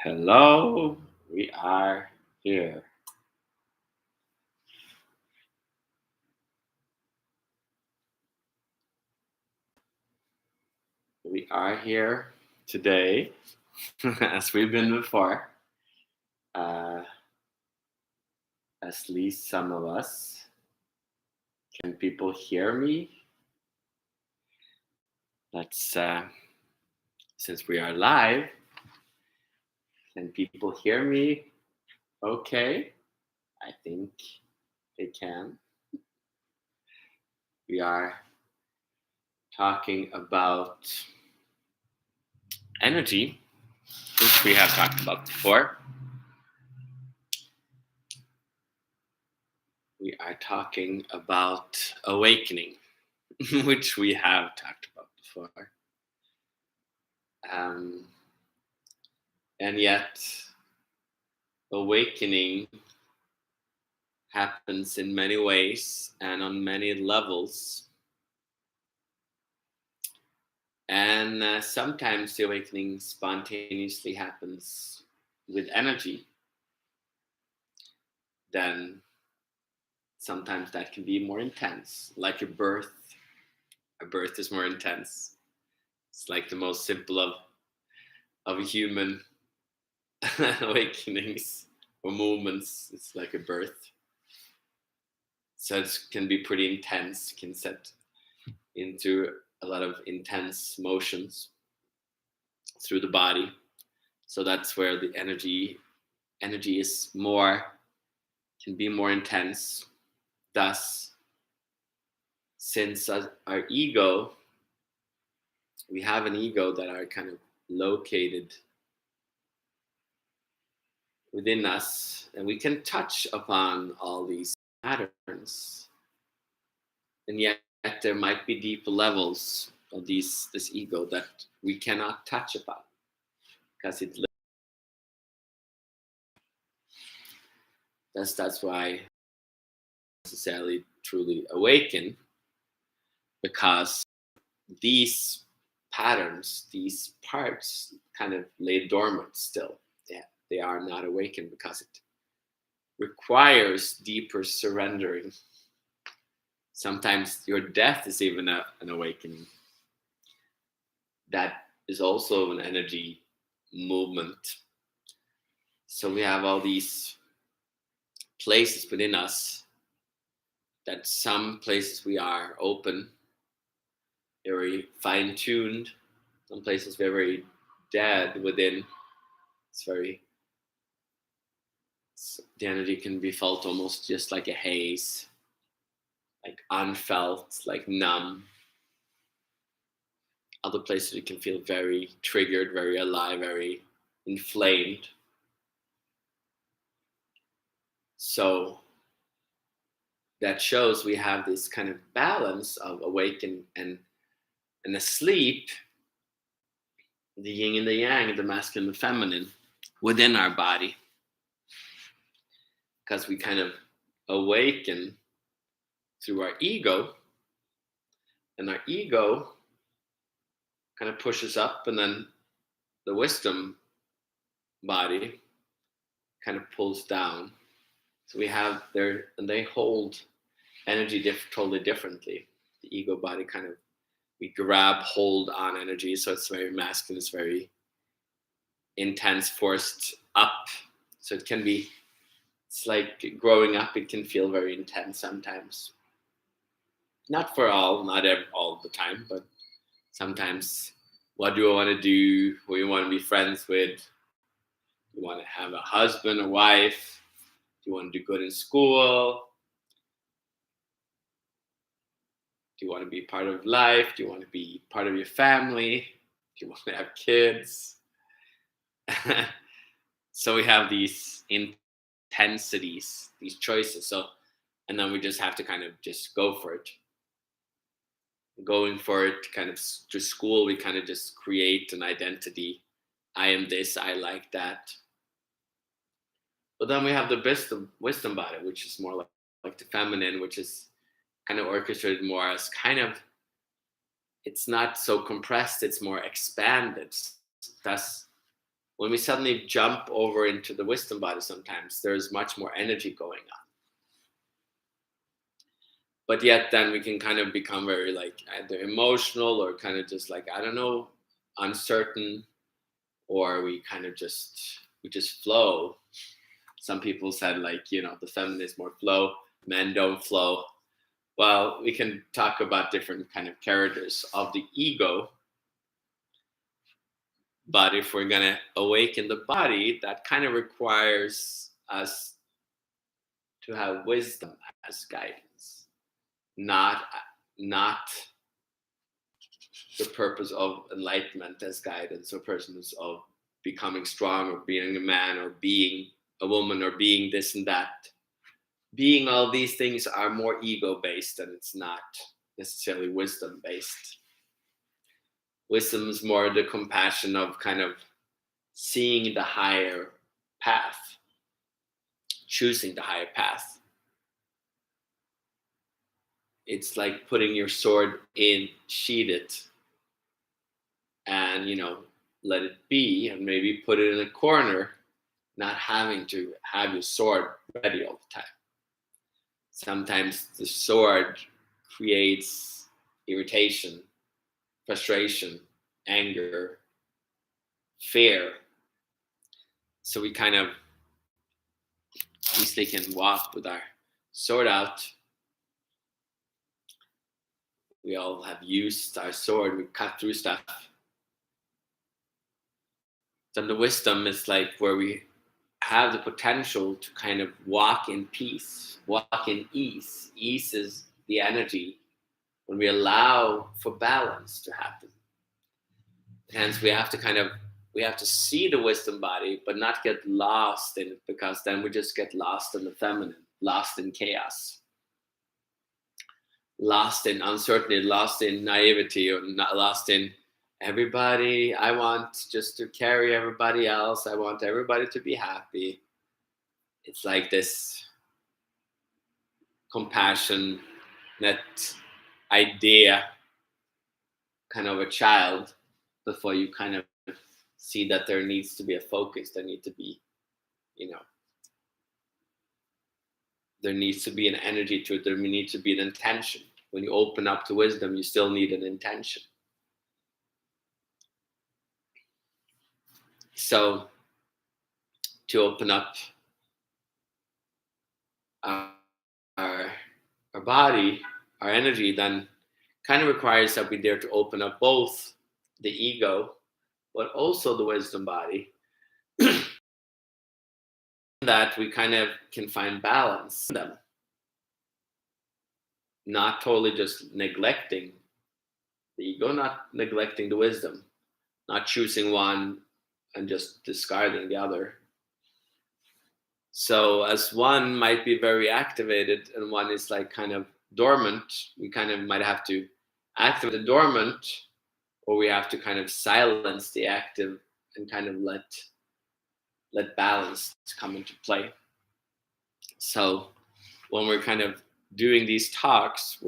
Hello, we are here. We are here today, as we've been before. Uh, at least some of us. Can people hear me? Let's, since we are live, can people hear me? Okay, I think they can. We are talking about energy, which we have talked about before. We are talking about awakening, which we have talked about before. Um, and yet, awakening happens in many ways and on many levels. And sometimes the awakening spontaneously happens with energy. Then sometimes that can be more intense, like a birth. A birth is more intense. It's like the most simple of human awakenings or movements. It's like a birth. So it can be pretty intense, can set into a lot of intense motions through the body. So that's where the energy is more, can be more intense. Thus, since our ego, we have an ego that are kind of located within us, and we can touch upon all these patterns, and yet there might be deeper levels of this ego that we cannot touch upon because that's why necessarily truly awaken, because these patterns, these parts kind of lay dormant still. They are not awakened because it requires deeper surrendering. Sometimes your death is even an awakening. That is also an energy movement. So we have all these places within us, that some places we are open, very fine-tuned. Some places we're very dead within. It's very, the energy can be felt almost just like a haze, like unfelt, like numb. Other places you can feel very triggered, very alive, very inflamed. So that shows we have this kind of balance of awake and asleep, the yin and the yang, the masculine and the feminine within our body. Because we kind of awaken through our ego, and our ego kind of pushes up, and then the wisdom body kind of pulls down. So we have there, and they hold energy totally differently. The ego body kind of, we grab hold on energy, so it's very masculine, it's very intense, forced up. So it can be, it's like growing up, it can feel very intense sometimes. Not for all, not all the time, but sometimes. What do I want to do? Who you want to be friends with? You want to have a husband or wife? Do you want to do good in school? Do you want to be part of life? Do you want to be part of your family? Do you want to have kids? So we have these intensities, these choices. So, and then we just have to kind of just go for it. Going for it, kind of to school, we kind of just create an identity. I am this, I like that. But then we have the wisdom body, which is more like the feminine, which is kind of orchestrated more as kind of, it's not so compressed, it's more expanded. Thus, when we suddenly jump over into the wisdom body, sometimes there's much more energy going on. But yet then we can kind of become very like either emotional or kind of just like, I don't know, uncertain, or we just flow. Some people said like, the feminine is more flow, men don't flow. Well, we can talk about different kind of characters of the ego. But if we're going to awaken the body, that kind of requires us to have wisdom as guidance, not the purpose of enlightenment as guidance or purpose of becoming strong or being a man or being a woman or being this and that. Being all these things are more ego based, and it's not necessarily wisdom based. Wisdom is more the compassion of kind of seeing the higher path, choosing the higher path. It's like putting your sword in, sheath it, and let it be, and maybe put it in a corner, not having to have your sword ready all the time. Sometimes the sword creates irritation, frustration, anger, fear. So we kind of easily can walk with our sword out. We all have used our sword, we cut through stuff. Then the wisdom is like where we have the potential to kind of walk in peace, walk in ease. Ease is the energy when we allow for balance to happen. Hence, we have to see the wisdom body, but not get lost in it, because then we just get lost in the feminine, lost in chaos, lost in uncertainty, lost in naivety, or not lost in everybody. I want just to carry everybody else. I want everybody to be happy. It's like this compassion, that idea, kind of a child, before you kind of see that there needs to be a focus. There needs to be, there needs to be an energy to it. There needs to be an intention. When you open up to wisdom, you still need an intention. So to open up our body, our energy, then kind of requires that we dare to open up both the ego, but also the wisdom body, that we kind of can find balance in them. Not totally just neglecting the ego, not neglecting the wisdom, not choosing one and just discarding the other. So as one might be very activated and one is like kind of dormant, we kind of might have to activate the dormant, or we have to kind of silence the active and kind of let balance come into play. So when we're kind of doing these talks,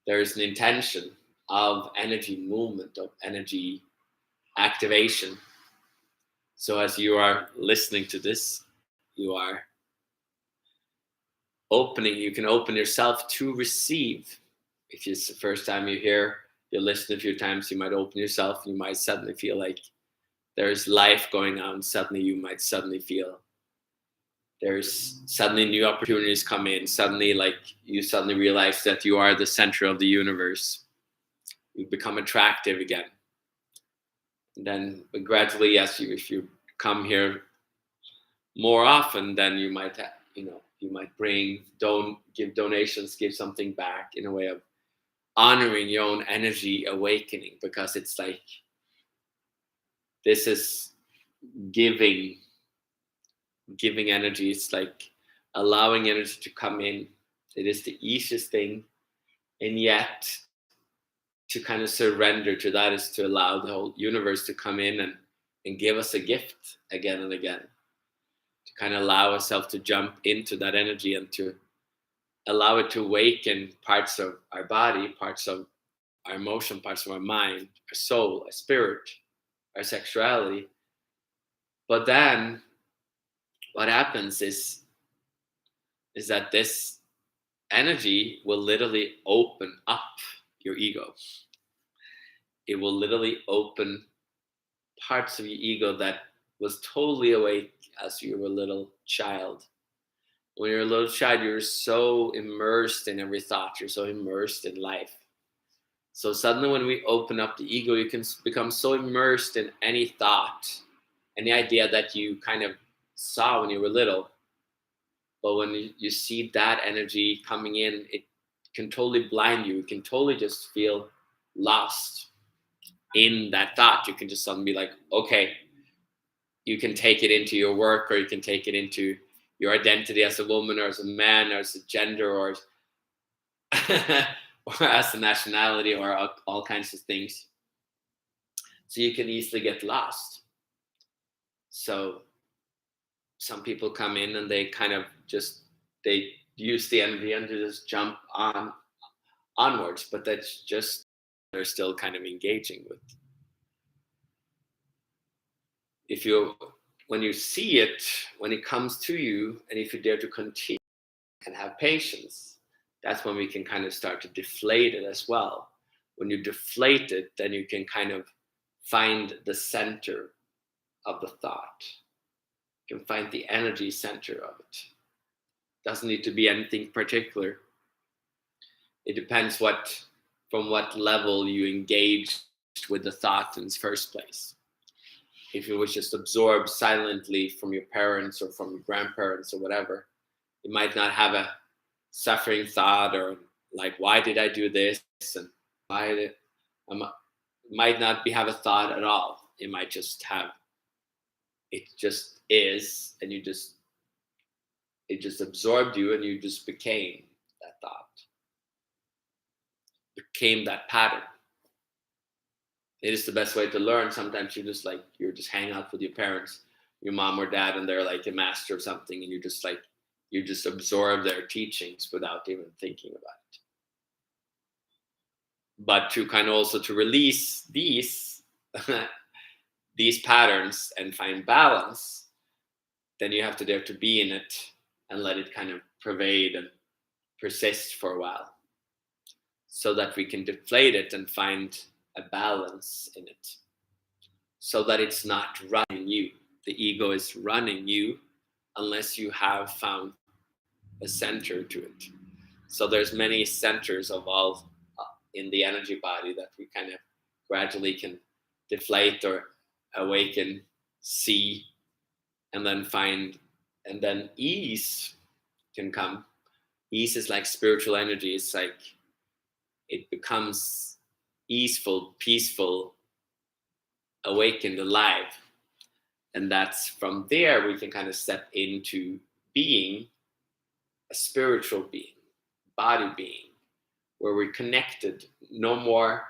there's an intention of energy movement, of energy activation. So as you are listening to this, you can open yourself to receive. If it's the first time you listen a few times, you might open yourself, you might suddenly feel like there's life going on. Suddenly you might feel there's suddenly new opportunities come in. Suddenly, like, you suddenly realize that you are the center of the universe. You become attractive again. And then gradually, yes, if you come here more often, then you might give donations, give something back, in a way of honoring your own energy awakening, because it's like, this is giving energy. It's like allowing energy to come in. It is the easiest thing, and yet to kind of surrender to that is to allow the whole universe to come in and give us a gift again and again, to kind of allow ourselves to jump into that energy and to allow it to awaken parts of our body, parts of our emotion, parts of our mind, our soul, our spirit, our sexuality, But then what happens is that this energy will literally open up your ego. It will literally open parts of your ego that was totally awake as you were a little child. When you're a little child, you're so immersed in every thought, you're so immersed in life. So suddenly when we open up the ego, you can become so immersed in any thought, any idea that you kind of saw when you were little. But when you see that energy coming in, it can totally blind you. You can totally just feel lost in that thought. You can just suddenly be like, okay, you can take it into your work, or you can take it into your identity as a woman or as a man or as a gender or or as a nationality or all kinds of things. So you can easily get lost. So some people come in and they kind of just they use the energy and to just jump onwards, but that's just they're still kind of engaging with. If you when you see it, when it comes to you, and if you dare to continue and have patience, that's when we can kind of start to deflate it as well. When you deflate it, then you can kind of find the center of the thought. You can find the energy center of it. Doesn't need to be anything particular. It depends from what level you engaged with the thought in the first place. If it was just absorbed silently from your parents or from your grandparents or whatever, you might not have a suffering thought, or like, why did I do this, and why did might not have a thought at all. It might just have, it just is, and it just absorbed you, and you just became that thought, became that pattern. It is the best way to learn. Sometimes you're just hang out with your parents, your mom or dad, and they're like a master of something, and you just absorb their teachings without even thinking about it. But to kind of also to release these these patterns and find balance, then you have to dare to be in it and let it kind of pervade and persist for a while, so that we can deflate it and find a balance in it, so that it's not running you. The ego is running you unless you have found a center to it. So there's many centers of all in the energy body that we kind of gradually can deflate or awaken, see, and then find, and then ease can come. Ease is like spiritual energy. It's like it becomes easeful, peaceful, awakened, alive. And that's from there we can kind of step into being a spiritual being, body being, where we're connected, no more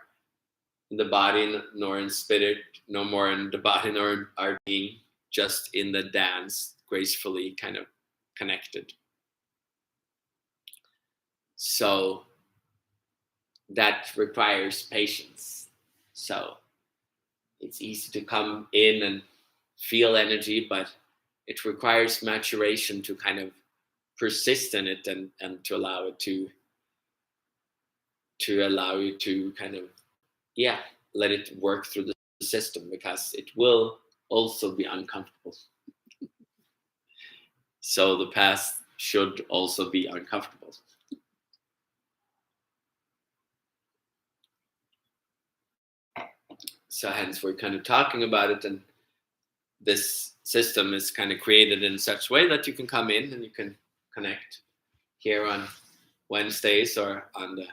in the body nor in spirit, no more in the body nor in our being, just in the dance, gracefully kind of connected. So that requires patience. So it's easy to come in and feel energy, but it requires maturation to kind of persist in it, and to allow it to allow you to kind of let it work through the system, because it will also be uncomfortable. So the past should also be uncomfortable. So hence we're kind of talking about it, and this system is kind of created in such a way that you can come in and you can connect here on Wednesdays, or on the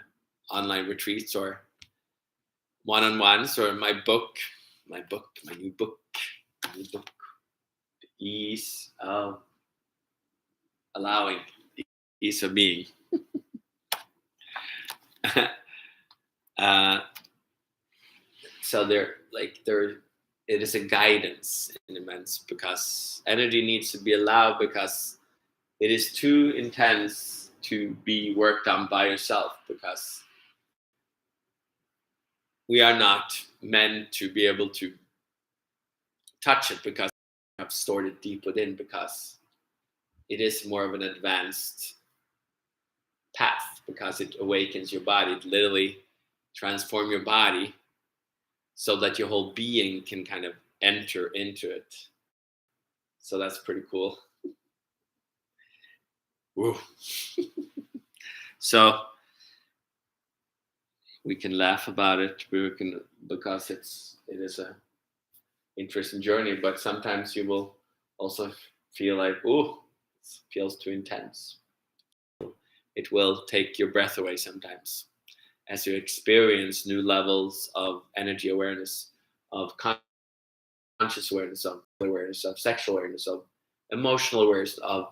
online retreats, or one-on-ones, or my new book, The Ease of Allowing, the ease of being. So it is a guidance in immense, because energy needs to be allowed, because it is too intense to be worked on by yourself, because we are not meant to be able to touch it, because have stored it deep within, because it is more of an advanced path, because it awakens your body. It literally transforms your body so that your whole being can kind of enter into it. So that's pretty cool. Woo. So we can laugh about it, because it is a interesting journey, but sometimes you will also feel like, oh, it feels too intense. It will take your breath away sometimes, as you experience new levels of energy awareness, of conscious awareness, of sexual awareness, of emotional awareness, of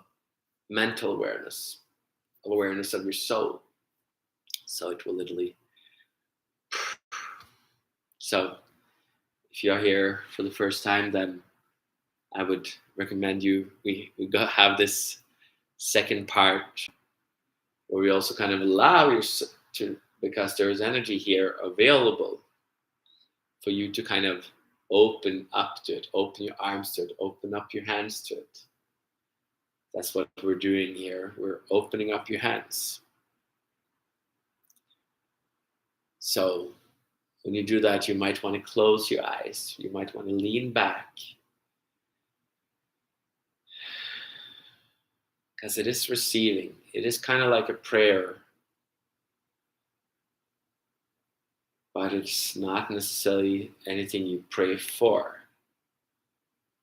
mental awareness, of awareness of your soul. So it will literally. So if you're here for the first time, then I would recommend we have this second part where we also kind of allow you to, because there is energy here available for you to kind of open up to it, open your arms to it, open up your hands to it. That's what we're doing here. We're opening up your hands. So when you do that, you might want to close your eyes. You might want to lean back, because it is receiving. It is kind of like a prayer, but it's not necessarily anything you pray for.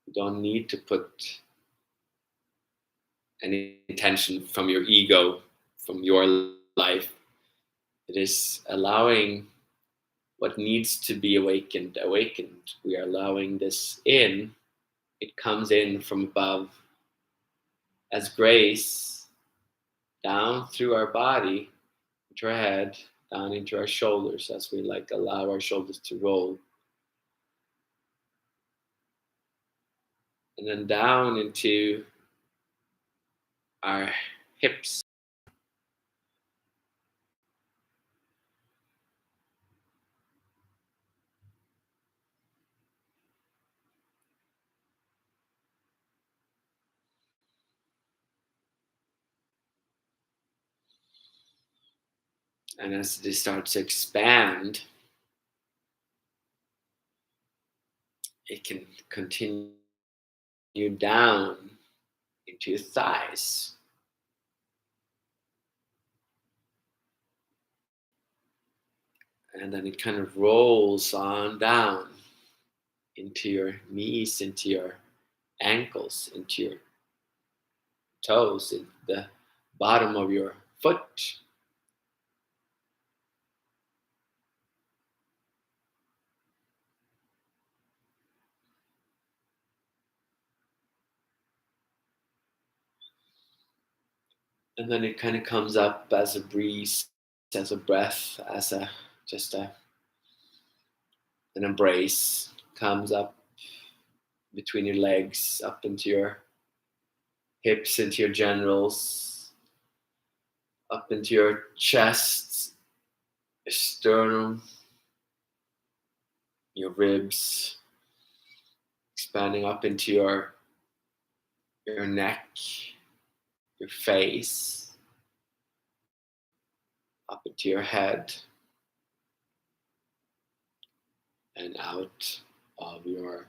You don't need to put any intention from your ego, from your life. It is allowing what needs to be awakened. We are allowing this in. It comes in from above as grace, down through our body, into our head, down into our shoulders, as we allow our shoulders to roll. And then down into our hips. And as they start to expand, it can continue down into your thighs. And then it kind of rolls on down into your knees, into your ankles, into your toes, in the bottom of your foot. And then it kind of comes up as a breeze, as a breath, as an embrace. Comes up between your legs, up into your hips, into your genitals, up into your chest, your sternum, your ribs, expanding up into your neck, your face, up into your head, and out of your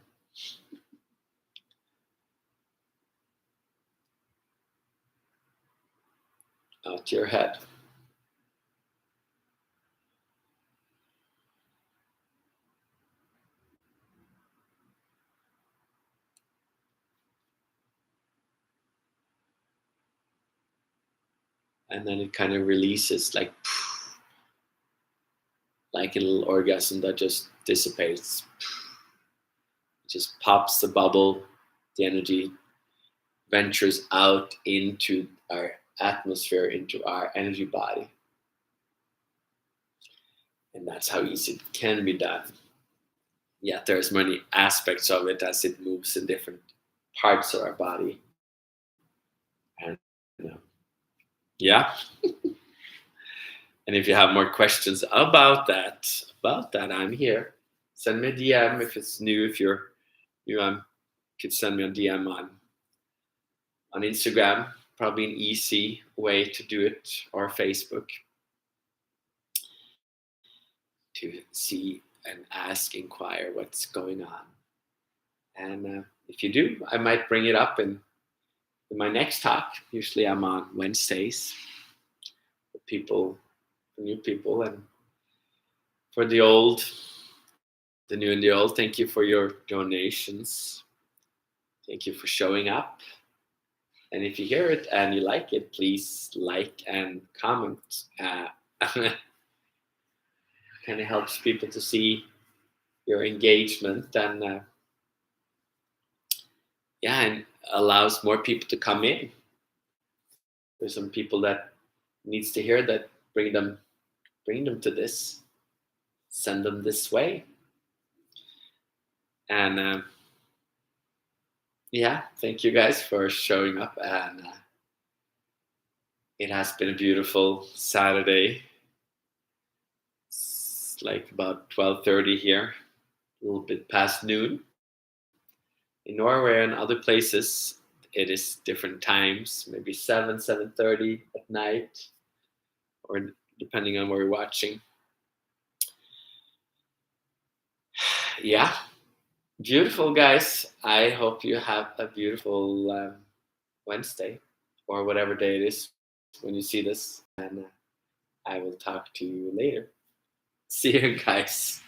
head. And then it kind of releases like a little orgasm that just dissipates. It just pops the bubble. The energy ventures out into our atmosphere, into our energy body. And that's how easy it can be done. Yet there's many aspects of it as it moves in different parts of our body. And yeah. And if you have more questions about that, I'm here. Send me a DM if it's new. If you're new, I'm could send me a DM on Instagram, probably an easy way to do it, or Facebook, to see and ask, inquire what's going on. And if you do, I might bring it up in my next talk. Usually I'm on Wednesdays for people, for new people, and for the old, the new and the old. Thank you for your donations. Thank you for showing up. And if you hear it and you like it, please like and comment. Kind of helps people to see your engagement, and and allows more people to come in. There's some people that needs to hear that. Bring them to this. Send them this way. And thank you guys for showing up. And it has been a beautiful Saturday. It's like about 12:30 here, a little bit past noon. In Norway and other places, it is different times, maybe 7:30 at night, or depending on where you're watching. Yeah, beautiful, guys. I hope you have a beautiful Wednesday, or whatever day it is when you see this. And I will talk to you later. See you guys.